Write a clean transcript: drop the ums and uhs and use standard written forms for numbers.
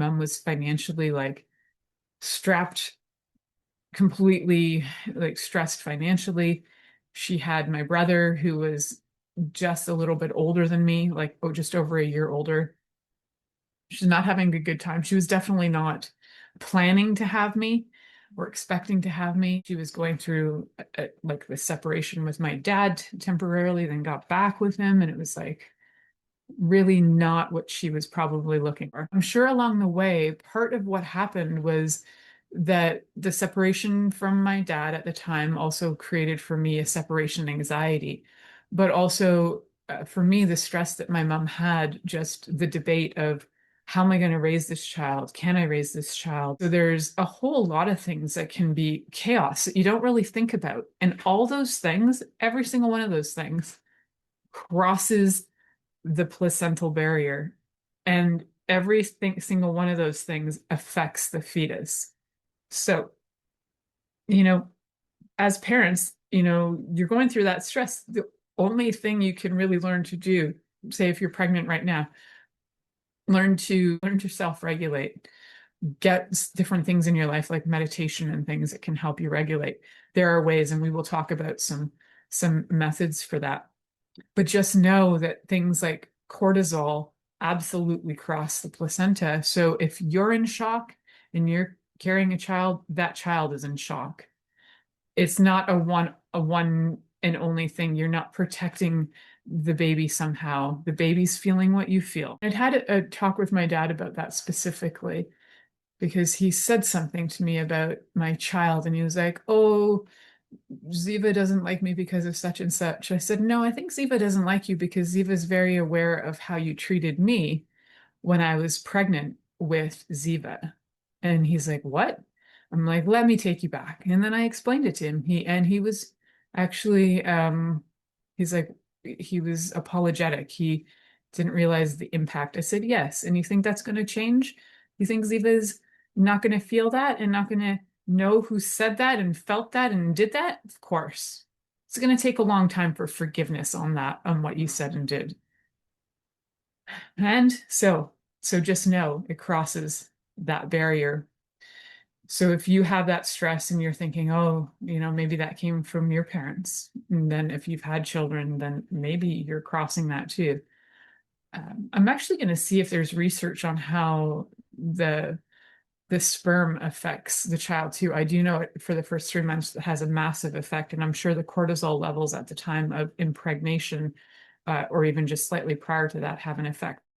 mom was financially like strapped, completely like stressed financially. She had my brother who was just a little bit older than me, like just over a year older. She's not having a good time. She was definitely not planning to have me or expecting to have me. She was going through like the separation with my dad temporarily, then got back with him, and it was like really not what she was probably looking for. I'm sure along the way, part of what happened was that the separation from my dad at the time also created for me a separation anxiety, but also for me, the stress that my mom had, just the debate of how am I going to raise this child? Can I raise this child? So there's a whole lot of things that can be chaos that you don't really think about. And all those things, every single one of those things crosses the placental barrier. And every single one of those things affects the fetus. So, you know, as parents, you're going through that stress. The only thing you can really learn to do, say if you're pregnant right now, learn to self-regulate. Get different things in your life like meditation and things that can help you regulate. There are ways, and we will talk about some methods for that. But just know that things like cortisol absolutely cross the placenta. So if you're in shock and you're carrying a child, that child is in shock. It's not a one and only thing. You're not protecting the baby somehow. The baby's feeling what you feel. I'd had a talk with my dad about that specifically because he said something to me about my child, and he was like, "Oh, 𝗧𝗍𝗂 doesn't like me because of such and such." I said, "No, I think 𝗧𝗍𝗂 doesn't like you because 𝗧𝗍𝗂 is very aware of how you treated me when I was pregnant with 𝗧𝗍𝗂." And he's like, "What?" I'm like, "Let me take you back." And then I explained it to him. He was actually he's like, he was apologetic. He didn't realize the impact. I said, "Yes." "And you think that's going to change? You think 𝗧𝗍𝗂's not going to feel that and not going to know who said that and felt that and did that?" "Of course. It's going to take a long time for forgiveness on that, on what you said and did." And so just know it crosses that barrier. So if you have that stress and you're thinking, oh, maybe that came from your parents, and then if you've had children, then maybe you're crossing that too. I'm actually going to see if there's research on how the sperm affects the child too. I do know it for the first 3 months it has a massive effect, and I'm sure the cortisol levels at the time of impregnation, or even just slightly prior to that, have an effect.